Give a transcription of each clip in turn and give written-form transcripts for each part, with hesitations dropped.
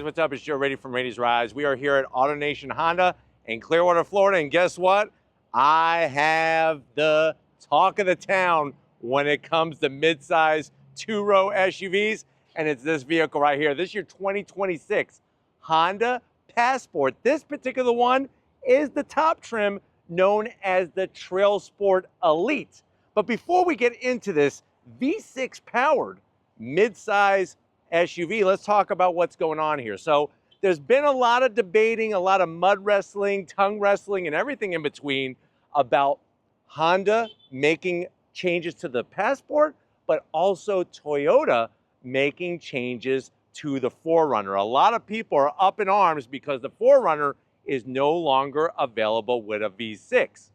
guys, what's up? It's Joe Raiti from Raiti's Rides. We are here at AutoNation Honda in Clearwater, Florida, and guess what? I have the talk of the town when it comes to midsize two-row SUVs, and it's this vehicle right here. This is your 2026 Honda Passport. This particular one is the top trim known as the Trailsport Elite. But before we get into this V6 powered midsize SUV, let's talk about what's going on here. So there's been a lot of debating, a lot of mud wrestling, tongue wrestling, and everything in between about Honda making changes to the Passport, but also Toyota making changes to the 4Runner. A lot of people are up in arms because the 4Runner is no longer available with a V6.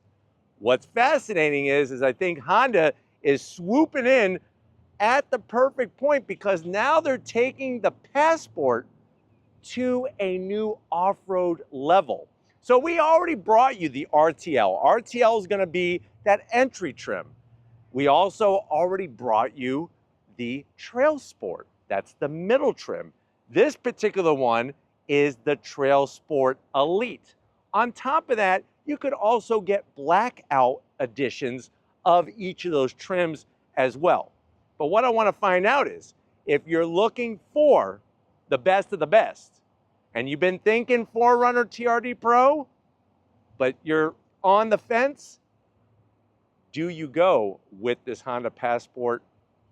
What's fascinating is I think Honda is swooping in at the perfect point because now they're taking the Passport to a new off-road level. So we already brought you the RTL. RTL is going to be that entry trim. We also already brought you the Trailsport. That's the middle trim. This particular one is the Trailsport Elite. On top of that, you could also get blackout editions of each of those trims as well. But what I want to find out is, if you're looking for the best of the best, and you've been thinking 4Runner TRD Pro, but you're on the fence, do you go with this Honda Passport,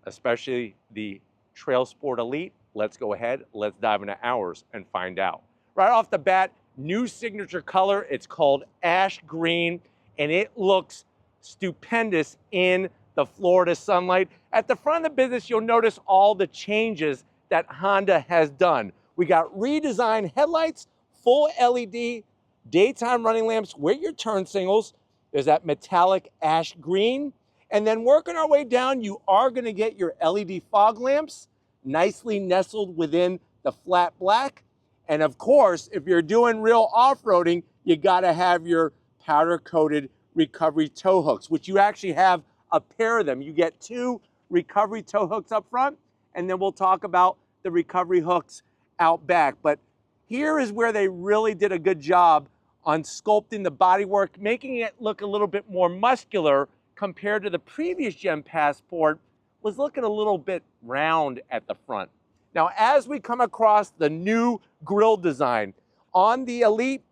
especially the Trailsport Elite? Let's go ahead, let's dive into ours and find out. Right off the bat, new signature color, it's called ash green, and it looks stupendous in the Florida sunlight. At the front of the business, you'll notice all the changes that Honda has done. We got redesigned headlights, full LED, daytime running lamps with your turn signals. There's that metallic ash green. And then working our way down, you are gonna get your LED fog lamps, nicely nestled within the flat black. And of course, if you're doing real off-roading, you gotta have your powder-coated recovery tow hooks, which you actually have a pair of them. You get two recovery tow hooks up front, and then we'll talk about the recovery hooks out back. But here is where they really did a good job on sculpting the bodywork, making it look a little bit more muscular compared to the previous gen Passport was looking a little bit round at the front. Now, as we come across the new grille design on the Elite,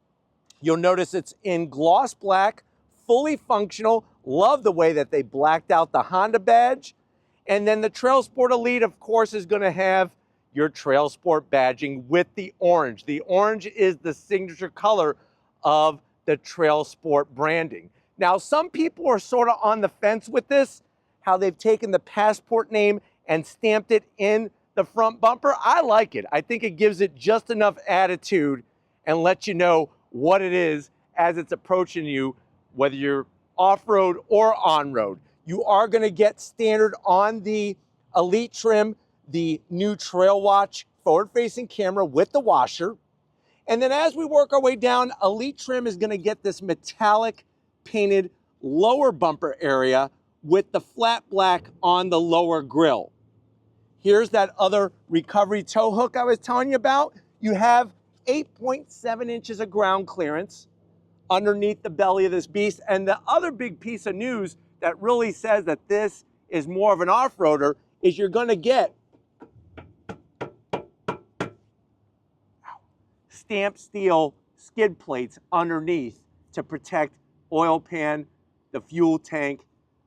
you'll notice it's in gloss black, fully functional. Love the way that they blacked out the Honda badge. And then the Trailsport Elite, of course, is going to have your Trailsport badging with the orange. The orange is the signature color of the Trailsport branding. Now, some people are sort of on the fence with this, how they've taken the Passport name and stamped it in the front bumper. I like it. I think it gives it just enough attitude and lets you know what it is as it's approaching you, whether you're off-road or on-road. You are going to get standard on the Elite trim, the new Trail Watch forward-facing camera with the washer. And then as we work our way down, Elite trim is going to get this metallic painted lower bumper area with the flat black on the lower grille. Here's that other recovery tow hook I was telling you about. You have 8.7 inches of ground clearance underneath the belly of this beast. And the other big piece of news that really says that this is more of an off-roader is you're going to get stamped steel skid plates underneath to protect oil pan, the fuel tank,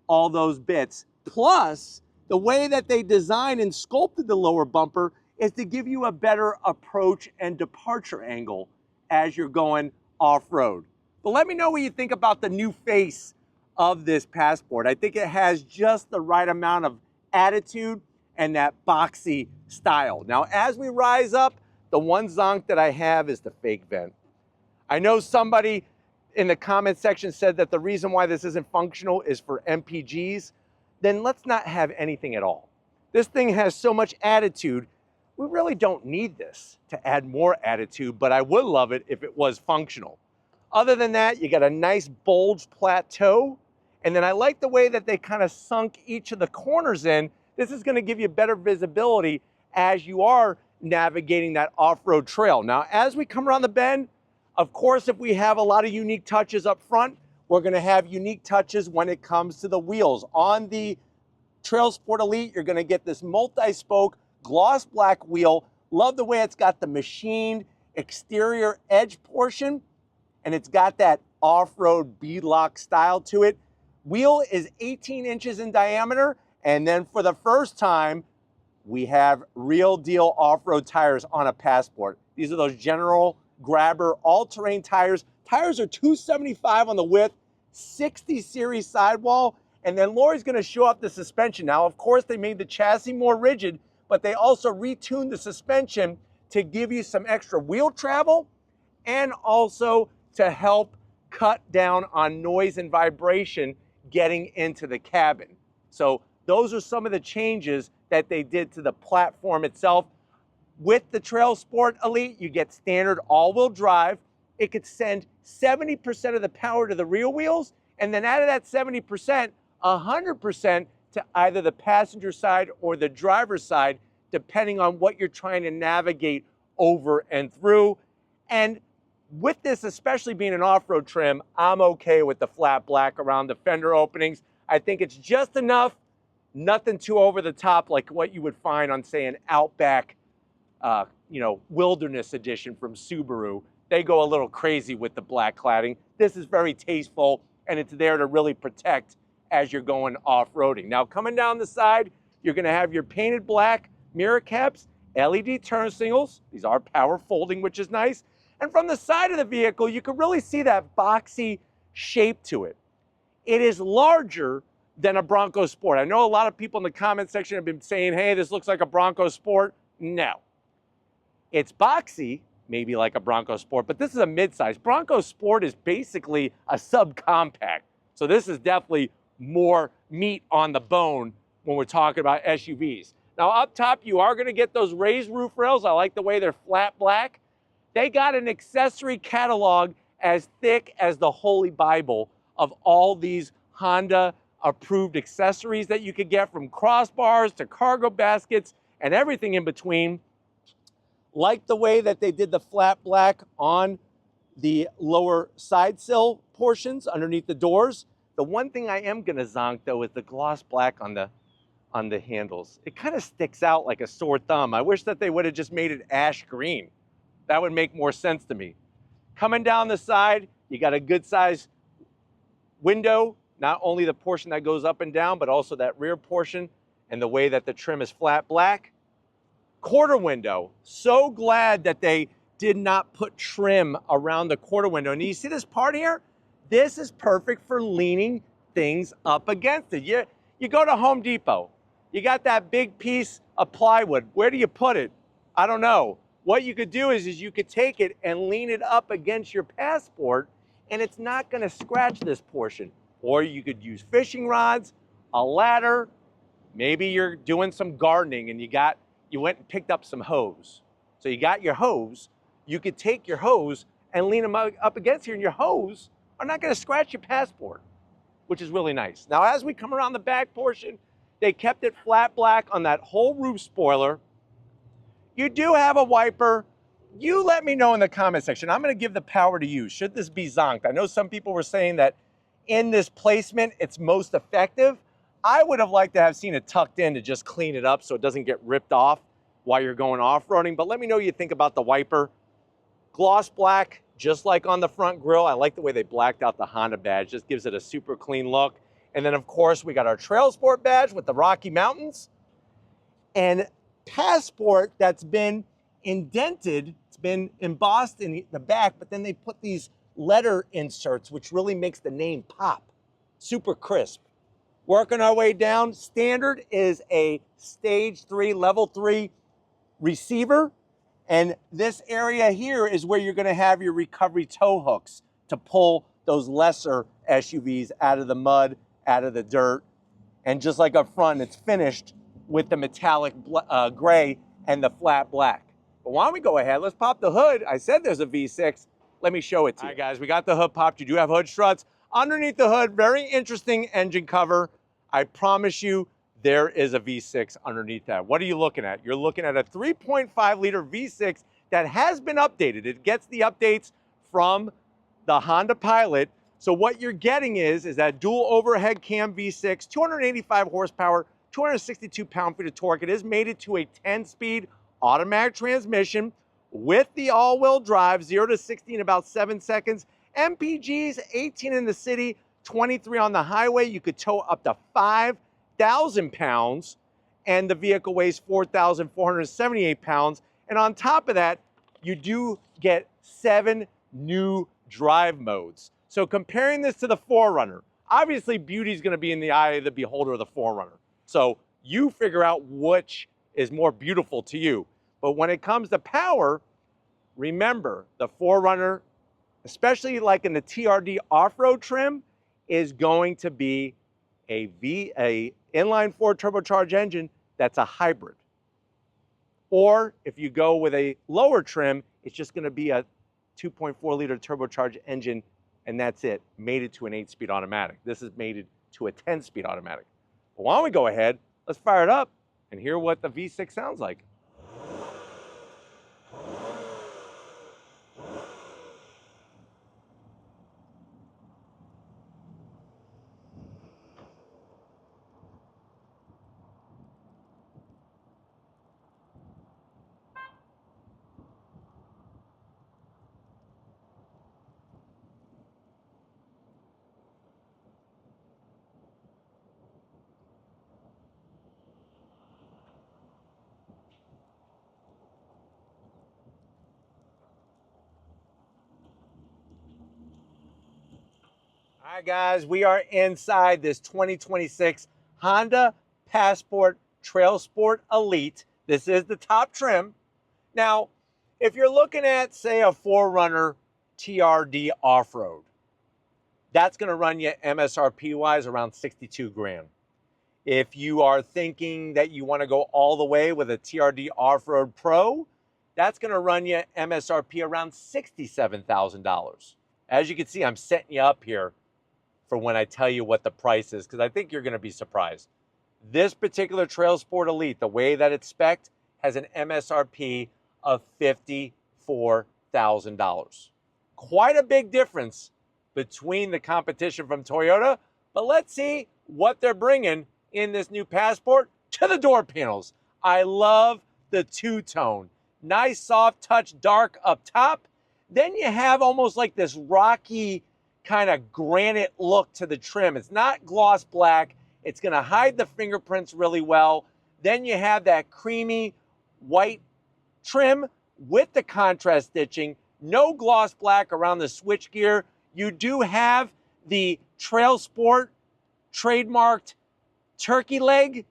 all those bits. Plus, the way that they designed and sculpted the lower bumper is to give you a better approach and departure angle as you're going off-road. But let me know what you think about the new face of this Passport. I think it has just the right amount of attitude and that boxy style. Now, as we rise up, the one zonk that I have is the fake vent. I know somebody in the comment section said that the reason why this isn't functional is for MPGs. Then let's not have anything at all. This thing has so much attitude, we really don't need this to add more attitude, but I would love it if it was functional. Other than that, you got a nice bulge plateau, and then I like the way that they kind of sunk each of the corners in. This is going to give you better visibility as you are navigating that off-road trail. Now, as we come around the bend, of course, if we have a lot of unique touches up front, we're gonna have unique touches when it comes to the wheels. On the Trailsport Elite, you're gonna get this multi-spoke gloss black wheel. Love the way it's got the machined exterior edge portion, and it's got that off-road beadlock style to it. Wheel is 18 inches in diameter, and then for the first time, we have real deal off-road tires on a Passport. These are those general grabber all-terrain tires. Tires are 275 on the width, 60 series sidewall, and then Lori's gonna show off the suspension. Now, of course, they made the chassis more rigid, but they also retuned the suspension to give you some extra wheel travel and also to help cut down on noise and vibration getting into the cabin. So those are some of the changes that they did to the platform itself. With the Trailsport Elite, you get standard all-wheel drive. It could send 70% of the power to the rear wheels, and then out of that 70%, 100% to either the passenger side or the driver's side, depending on what you're trying to navigate over and through. And with this, especially being an off-road trim, I'm okay with the flat black around the fender openings. I think it's just enough, nothing too over the top like what you would find on, say, an Outback, Wilderness Edition from Subaru. They go a little crazy with the black cladding. This is very tasteful, and it's there to really protect as you're going off-roading. Now, coming down the side, you're gonna have your painted black mirror caps, LED turn signals. These are power folding, which is nice. And from the side of the vehicle, you can really see that boxy shape to it. It is larger than a Bronco Sport. I know a lot of people in the comment section have been saying, hey, this looks like a Bronco Sport. No. It's boxy, maybe like a Bronco Sport, but this is a midsize. Bronco Sport is basically a subcompact. So this is definitely more meat on the bone when we're talking about SUVs. Now up top, you are gonna get those raised roof rails. I like the way they're flat black. They got an accessory catalog as thick as the Holy Bible of all these Honda approved accessories that you could get, from crossbars to cargo baskets and everything in between. Like the way that they did the flat black on the lower side sill portions underneath the doors. The one thing I am gonna zonk though is the gloss black on the handles. It kind of sticks out like a sore thumb. I wish that they would have just made it ash green. That would make more sense to me. Coming down the side, you got a good size window, not only the portion that goes up and down, but also that rear portion, and the way that the trim is flat black. Quarter window. So glad that they did not put trim around the quarter window. And you see this part here? This is perfect for leaning things up against it. You go to Home Depot, you got that big piece of plywood. Where do you put it? I don't know. What you could do is you could take it and lean it up against your Passport, and it's not gonna scratch this portion. Or you could use fishing rods, a ladder. Maybe you're doing some gardening and you went and picked up some hose. So you got your hose, you could take your hose and lean them up against here, and your hose are not gonna scratch your Passport, which is really nice. Now, as we come around the back portion, they kept it flat black on that whole roof spoiler. You do have a wiper. You let me know in the comment section. I'm gonna give the power to you. Should this be zonked? I know some people were saying that in this placement, it's most effective. I would have liked to have seen it tucked in to just clean it up so it doesn't get ripped off while you're going off-roading, but let me know what you think about the wiper. Gloss black, just like on the front grille. I like the way they blacked out the Honda badge. Just gives it a super clean look. And then of course, we got our Trailsport badge with the Rocky Mountains. And Passport that's been indented, it's been embossed in the back, but then they put these letter inserts, which really makes the name pop. Super crisp. Working our way down, standard is a stage 3, level 3 receiver. And this area here is where you're gonna have your recovery tow hooks to pull those lesser SUVs out of the mud, out of the dirt. And just like up front, it's finished with the metallic gray and the flat black. But why don't we go ahead, let's pop the hood. I said there's a V6. Let me show it to you. All right, guys, we got the hood popped. You do have hood struts. Underneath the hood, very interesting engine cover. I promise you, there is a V6 underneath that. What are you looking at? You're looking at a 3.5 liter V6 that has been updated. It gets the updates from the Honda Pilot. So what you're getting is that dual overhead cam V6, 285 horsepower, 262 pound-feet of torque. It is mated to a 10-speed automatic transmission with the all-wheel drive, 0 to 60 in about 7 seconds. MPGs, 18 in the city, 23 on the highway. You could tow up to 5,000 pounds, and the vehicle weighs 4,478 pounds. And on top of that, you do get 7 new drive modes. So comparing this to the 4Runner, obviously beauty is going to be in the eye of the beholder of the 4Runner. So you figure out which is more beautiful to you. But when it comes to power, remember the 4Runner, especially like in the TRD off-road trim, is going to be a inline 4 turbocharged engine that's a hybrid. Or if you go with a lower trim, it's just going to be a 2.4 liter turbocharged engine, and that's it, mated to an 8-speed automatic. This is mated to a 10-speed automatic. But why don't we go ahead, let's fire it up and hear what the V6 sounds like. All right, guys, we are inside this 2026 Honda Passport Trailsport Elite. This is the top trim. Now, if you're looking at, say, a 4Runner TRD off-road, that's going to run you MSRP-wise around 62 grand. If you are thinking that you want to go all the way with a TRD Off-Road Pro, that's going to run you MSRP around $67,000. As you can see, I'm setting you up here for when I tell you what the price is, because I think you're going to be surprised. This particular Trailsport Elite, the way that it's spec'd, has an MSRP of $54,000. Quite a big difference between the competition from Toyota, but let's see what they're bringing in this new Passport to the door panels. I love the two-tone. Nice soft touch dark up top. Then you have almost like this rocky kind of granite look to the trim. It's not gloss black. It's going to hide the fingerprints really well. Then you have that creamy white trim with the contrast stitching. No gloss black around the switchgear. You do have the Trailsport trademarked turkey leg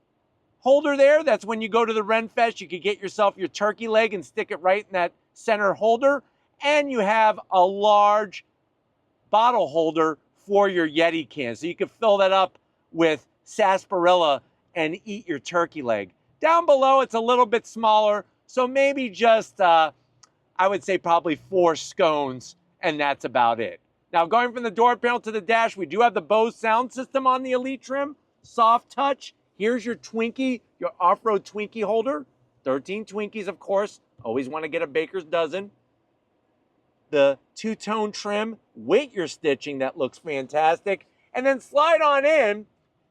holder there. That's when you go to the Renfest, you could get yourself your turkey leg and stick it right in that center holder. And you have a large bottle holder for your Yeti can. So you can fill that up with sarsaparilla and eat your turkey leg. Down below, it's a little bit smaller. So maybe just, I would say probably 4 scones, and that's about it. Now, going from the door panel to the dash, we do have the Bose sound system on the Elite trim. Soft touch. Here's your Twinkie, your off-road Twinkie holder. 13 Twinkies, of course. Always want to get a baker's dozen. The two-tone trim with your stitching that looks fantastic. And then slide on in,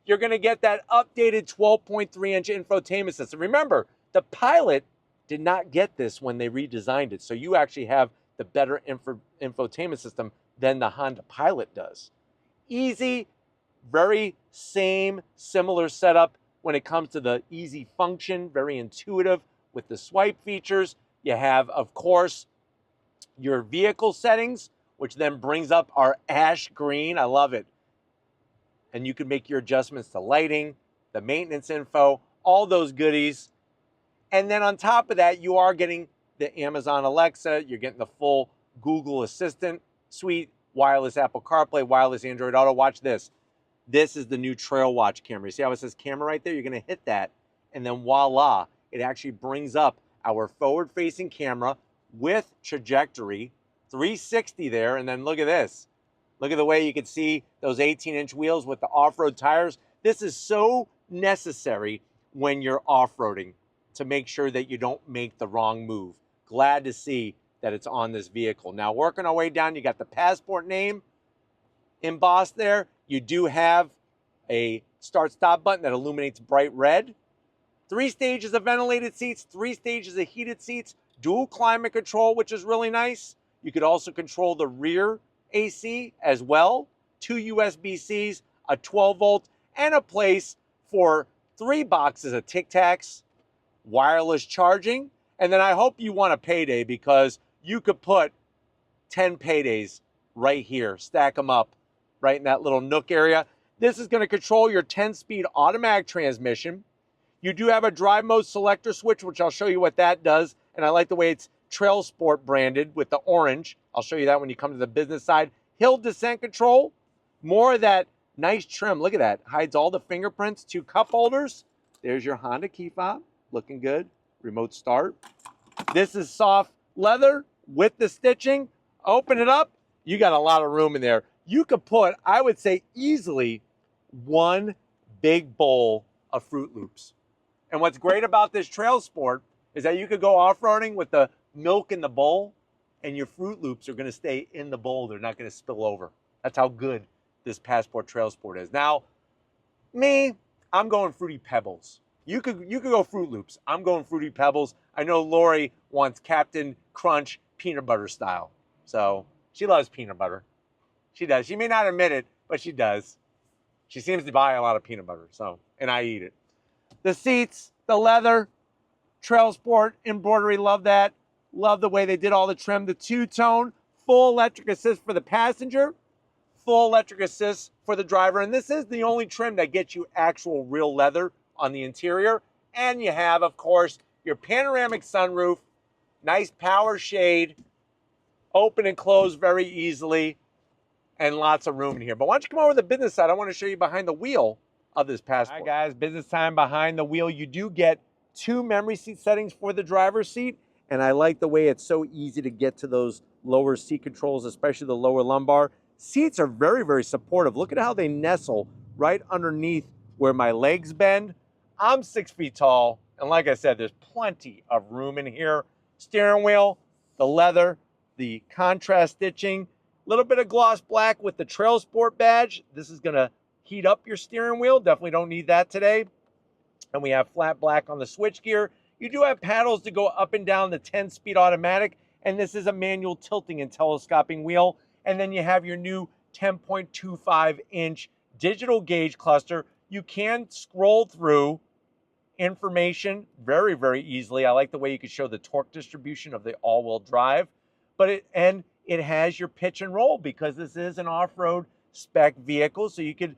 you're going to get that updated 12.3-inch infotainment system. Remember, the Pilot did not get this when they redesigned it, so you actually have the better infotainment system than the Honda Pilot does. Easy, very similar setup when it comes to the easy function, very intuitive with the swipe features. You have, of course, your vehicle settings, which then brings up our ash green. I love it. And you can make your adjustments to lighting, the maintenance info, all those goodies. And then on top of that, you are getting the Amazon Alexa. You're getting the full Google Assistant suite, wireless Apple CarPlay, wireless Android Auto. Watch this. This is the new Trail Watch camera. You see how it says camera right there? You're going to hit that, and then voila, it actually brings up our forward-facing camera with trajectory, 360 there, and then look at this. Look at the way you can see those 18-inch wheels with the off-road tires. This is so necessary when you're off-roading to make sure that you don't make the wrong move. Glad to see that it's on this vehicle. Now, working our way down, you got the Passport name embossed there. You do have a start-stop button that illuminates bright red. 3 stages of ventilated seats, 3 stages of heated seats, dual climate control, which is really nice. You could also control the rear AC as well. 2 USB-Cs, a 12-volt, and a place for 3 boxes of Tic Tacs, wireless charging. And then I hope you want a payday, because you could put 10 paydays right here, stack them up right in that little nook area. This is going to control your 10-speed automatic transmission. You do have a drive mode selector switch, which I'll show you what that does. And I like the way it's Trailsport branded with the orange. I'll show you that when you come to the business side. Hill descent control, more of that nice trim. Look at that, hides all the fingerprints. 2 cup holders. There's your Honda key fob, looking good. Remote start. This is soft leather with the stitching. Open it up, you got a lot of room in there. You could put, I would say, easily 1 big bowl of Fruit Loops. And what's great about this Trailsport is that you could go off-roading with the milk in the bowl, and your Fruit Loops are going to stay in the bowl. They're not going to spill over. That's how good this Passport Trailsport is. Now, me, I'm going Fruity Pebbles. You could go Fruit Loops. I'm going Fruity Pebbles. I know Lori wants Captain Crunch peanut butter style. So she loves peanut butter. She does. She may not admit it, but she does. She seems to buy a lot of peanut butter, so, and I eat it. The seats, the leather, Trailsport embroidery, love that. Love the way they did all the trim. The 2-tone, full electric assist for the passenger, full electric assist for the driver. And this is the only trim that gets you actual real leather on the interior. And you have, of course, your panoramic sunroof, nice power shade, open and close very easily, and lots of room in here. But why don't you come over to the business side? I want to show you behind the wheel of this Passport. All right, guys, business time behind the wheel. You do get 2 memory seat settings for the driver's seat, and I like the way it's so easy to get to those lower seat controls, especially the lower lumbar. Seats are very, very supportive. Look at how they nestle right underneath where my legs bend. I'm 6 feet tall, and like I said, there's plenty of room in here. Steering wheel, the leather, the contrast stitching, a little bit of gloss black with the Trailsport badge. This is going to heat up your steering wheel. Definitely don't need that today. And we have flat black on the switchgear. You do have paddles to go up and down the 10-speed automatic, and this is a manual tilting and telescoping wheel. And then you have your new 10.25-inch digital gauge cluster. You can scroll through information very, very easily. I like the way you can show the torque distribution of the all-wheel drive, but it has your pitch and roll, because this is an off-road spec vehicle. So you could,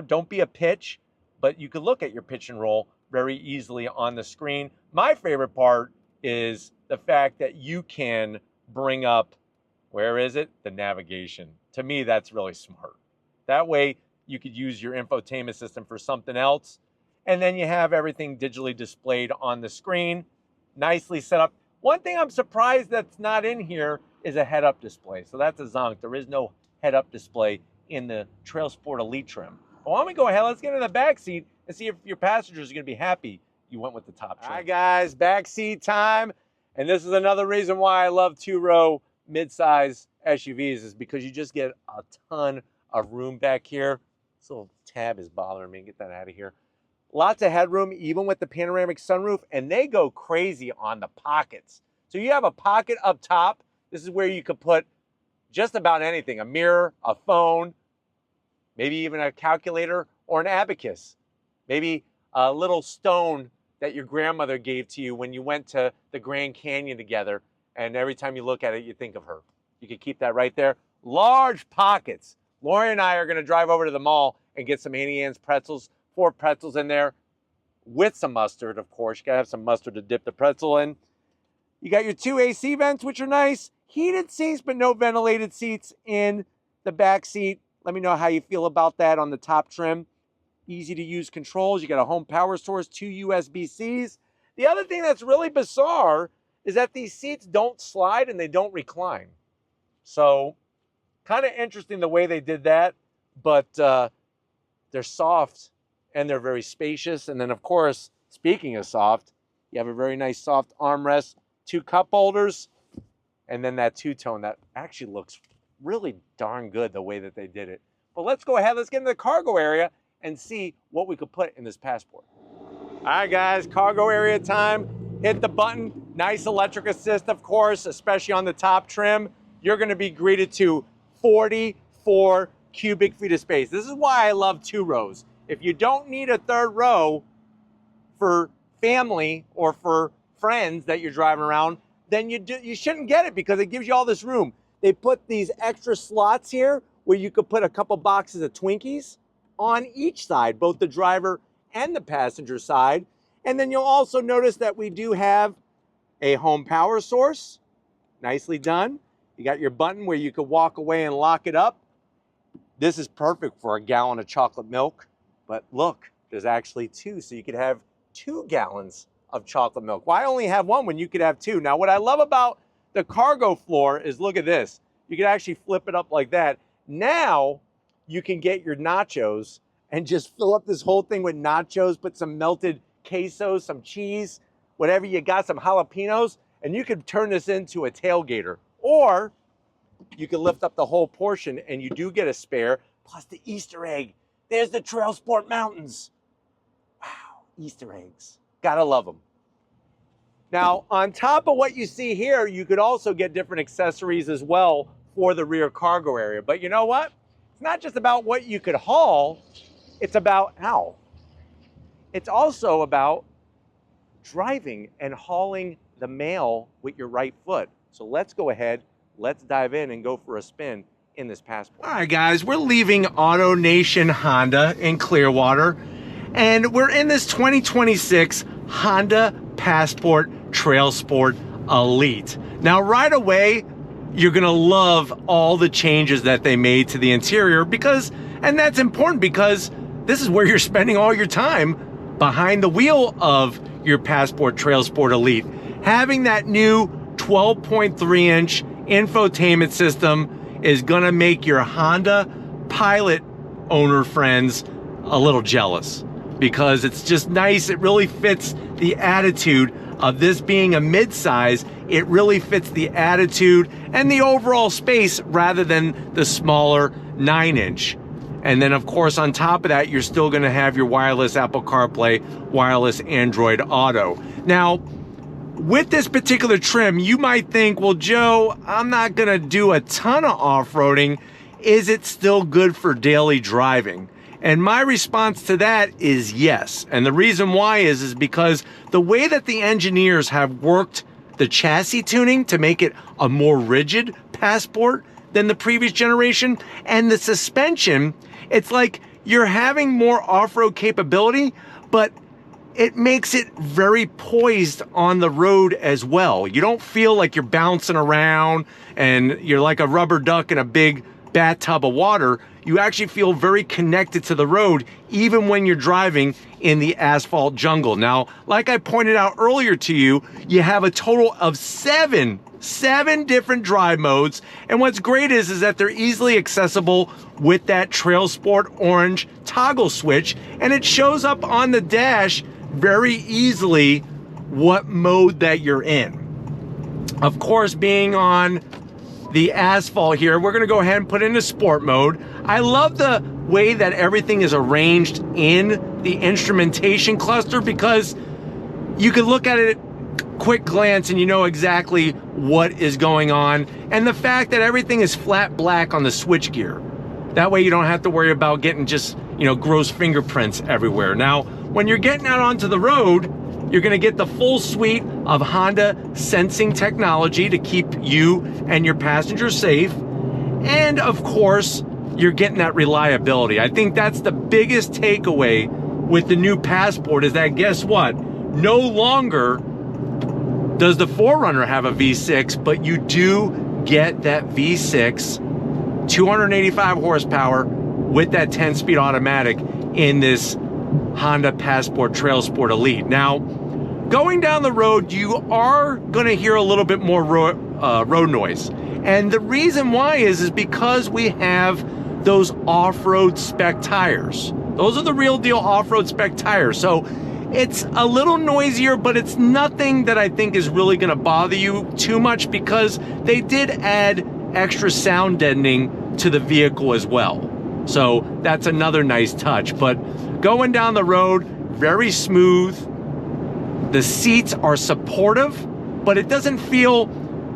don't be a pitch, but you could look at your pitch and roll very easily on the screen. My favorite part is the fact that you can bring up, where is it? The navigation. To me, that's really smart. That way you could use your infotainment system for something else. And then you have everything digitally displayed on the screen, nicely set up. One thing I'm surprised that's not in here is a head-up display. So that's a zonk. There is no head-up display in the Trailsport Elite trim. But why don't we go ahead, let's get in the back seat and see if your passengers are going to be happy you went with the top trim. All right, guys, back seat time. And this is another reason why I love 2-row midsize SUVs, is because you just get a ton of room back here. This little tab is bothering me. Get that out of here. Lots of headroom, even with the panoramic sunroof, and they go crazy on the pockets. So you have a pocket up top. This is where you could put just about anything, a mirror, a phone, maybe even a calculator or an abacus, maybe a little stone that your grandmother gave to you when you went to the Grand Canyon together, and every time you look at it, you think of her. You could keep that right there. Large pockets. Lori and I are going to drive over to the mall and get some Auntie Anne's pretzels, 4 pretzels in there with some mustard, of course. You got to have some mustard to dip the pretzel in. You got your 2 AC vents, which are nice. Heated seats, but no ventilated seats in the back seat. Let me know how you feel about that on the top trim. Easy to use controls. You got a home power source, 2 USB-Cs. The other thing that's really bizarre is that these seats don't slide and they don't recline. So kind of interesting the way they did that, but they're soft and they're very spacious. And then of course, speaking of soft, you have a very nice soft armrest, 2 cup holders, and then that two-tone that actually looks really darn good the way that they did it. But let's go ahead, let's get into the cargo area and see what we could put in this Passport. All right, guys, cargo area time. Hit the button. Nice electric assist, of course, especially on the top trim. You're gonna be greeted to 44 cubic feet of space. This is why I love 2 rows. If you don't need a 3rd row for family or for friends that you're driving around, then you shouldn't get it, because it gives you all this room. They put these extra slots here where you could put a couple boxes of Twinkies on each side, both the driver and the passenger side. And then you'll also notice that we do have a home power source. Nicely done. You got your button where you could walk away and lock it up. This is perfect for a gallon of chocolate milk. But look, there's actually 2, so you could have 2 gallons of chocolate milk. Why only have 1 when you could have 2? Now, what I love about the cargo floor is, look at this. You can actually flip it up like that. Now, you can get your nachos and just fill up this whole thing with nachos, put some melted queso, some cheese, whatever you got, some jalapenos, and you could turn this into a tailgater. Or you can lift up the whole portion and you do get a spare, plus the Easter egg. There's the Trailsport Mountains. Wow, Easter eggs. Gotta love them. Now, on top of what you see here, you could also get different accessories as well for the rear cargo area. But you know what? It's not just about what you could haul, it's about how. It's also about driving and hauling the mail with your right foot. So let's go ahead, let's dive in and go for a spin in this Passport. All right, guys, we're leaving AutoNation Honda in Clearwater, and we're in this 2026 Honda Passport Trailsport Elite. Now, right away, you're gonna love all the changes that they made to the interior, because, and that's important because this is where you're spending all your time, behind the wheel of your Passport Trailsport Elite. Having that new 12.3-inch infotainment system is gonna make your Honda Pilot owner friends a little jealous, because it's just nice. It really fits the attitude of this being a midsize. It really fits the attitude and the overall space rather than the smaller 9-inch. And then of course, on top of that, you're still gonna have your wireless Apple CarPlay, wireless Android Auto. Now, with this particular trim, you might think, well, Joe, I'm not gonna do a ton of off-roading. Is it still good for daily driving? And my response to that is yes. And the reason why is because the way that the engineers have worked the chassis tuning to make it a more rigid Passport than the previous generation, and the suspension, it's like you're having more off-road capability, but it makes it very poised on the road as well. You don't feel like you're bouncing around and you're like a rubber duck in a big bathtub of water. You actually feel very connected to the road, even when you're driving in the asphalt jungle. Now, like I pointed out earlier to you, you have a total of seven different drive modes. And what's great is that they're easily accessible with that Trailsport orange toggle switch. And it shows up on the dash very easily what mode that you're in. Of course, being on the asphalt here, we're gonna go ahead and put into sport mode. I love the way that everything is arranged in the instrumentation cluster, because you can look at it quick glance and you know exactly what is going on. And the fact that everything is flat black on the switch gear. That way you don't have to worry about getting just, you know, gross fingerprints everywhere. Now, when you're getting out onto the road, you're gonna get the full suite of Honda sensing technology to keep you and your passengers safe. And of course, you're getting that reliability. I think that's the biggest takeaway with the new Passport, is that, guess what? No longer does the 4Runner have a V6, but you do get that V6, 285 horsepower with that 10-speed automatic in this Honda Passport Trailsport Elite. Now, going down the road, you are gonna hear a little bit more road noise. And the reason why is because we have those off-road spec tires. Those are the real deal off-road spec tires. So it's a little noisier, but it's nothing that I think is really gonna bother you too much, because they did add extra sound deadening to the vehicle as well. So that's another nice touch. But going down the road, very smooth. The seats are supportive, but it doesn't feel,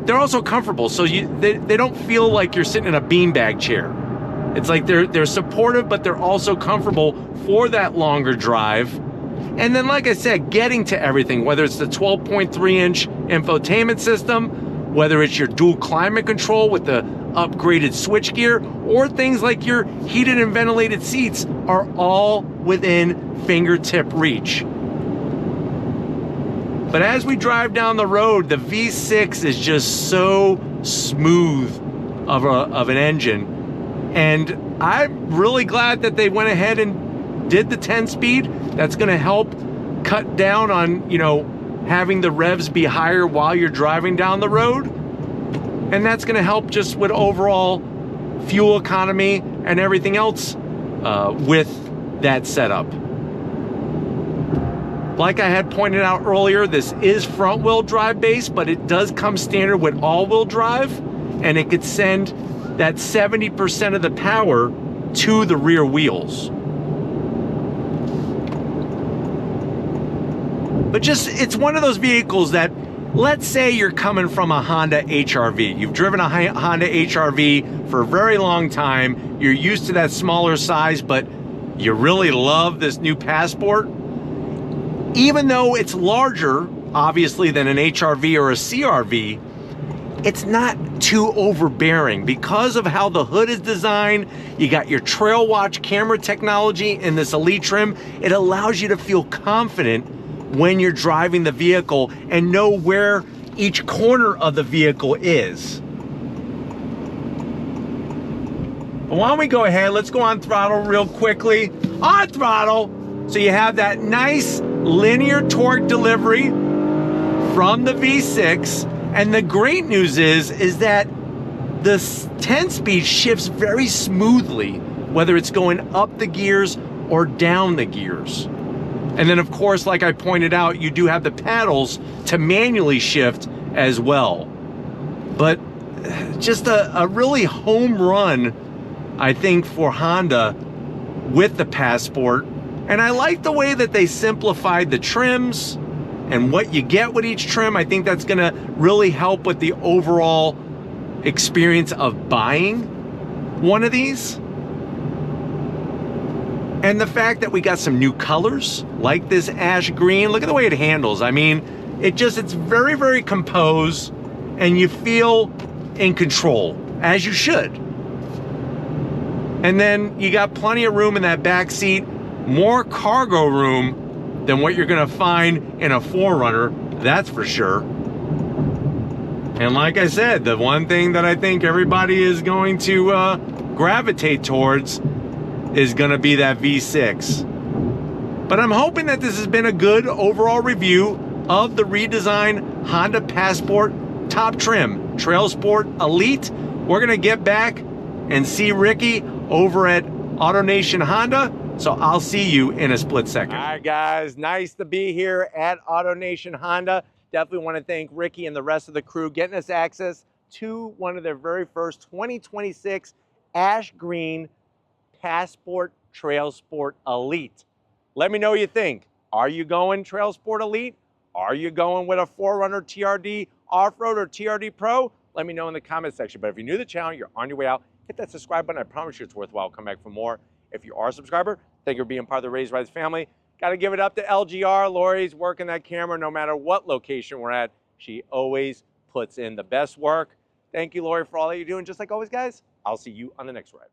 they're also comfortable. So they don't feel like you're sitting in a beanbag chair. It's like they're supportive, but they're also comfortable for that longer drive. And then, like I said, getting to everything, whether it's the 12.3-inch infotainment system, whether it's your dual climate control with the upgraded switchgear, or things like your heated and ventilated seats, are all within fingertip reach. But as we drive down the road, the V6 is just so smooth of an engine. And I'm really glad that they went ahead and did the 10-speed. That's gonna help cut down on, you know, having the revs be higher while you're driving down the road. And that's gonna help just with overall fuel economy and everything else with that setup. Like I had pointed out earlier, this is front-wheel drive based, but it does come standard with all-wheel drive, and it could send that 70% of the power to the rear wheels. But just, it's one of those vehicles that, let's say you're coming from a Honda HR-V. You've driven a Honda HR-V for a very long time. You're used to that smaller size, but you really love this new Passport. Even though it's larger, obviously, than an HR-V or a CR-V, it's not too overbearing because of how the hood is designed. You got your Trail Watch camera technology in this Elite trim. It allows you to feel confident when you're driving the vehicle and know where each corner of the vehicle is. But why don't we go ahead, let's go on throttle real quickly. On throttle! So you have that nice linear torque delivery from the V6. And the great news is that the 10-speed shifts very smoothly, whether it's going up the gears or down the gears. And then, of course, like I pointed out, you do have the paddles to manually shift as well. But just a really home run, I think, for Honda with the Passport. And I like the way that they simplified the trims and what you get with each trim. I think that's gonna really help with the overall experience of buying one of these. And the fact that we got some new colors, like this ash green. Look at the way it handles. I mean, it's very, very composed, and you feel in control, as you should. And then you got plenty of room in that back seat, more cargo room than what you're gonna find in a 4Runner, that's for sure. And like I said, the one thing that I think everybody is going to gravitate towards is gonna be that V6. But I'm hoping that this has been a good overall review of the redesigned Honda Passport top trim Trailsport Elite. We're gonna get back and see Ricky over at AutoNation Honda. So I'll see you in a split second. All right, guys, nice to be here at AutoNation Honda. Definitely want to thank Ricky and the rest of the crew getting us access to one of their very first 2026 ash green Passport Trailsport Elite. Let me know what you think. Are you going Trailsport Elite? Are you going with a 4Runner TRD Off-Road or TRD Pro? Let me know in the comment section. But if you're new to the channel, you're on your way out, hit that subscribe button. I promise you it's worthwhile. Come back for more. If you are a subscriber, thank you for being part of the Raised Rides family. Got to give it up to LGR. Lori's working that camera no matter what location we're at. She always puts in the best work. Thank you, Lori, for all that you're doing. Just like always, guys, I'll see you on the next ride.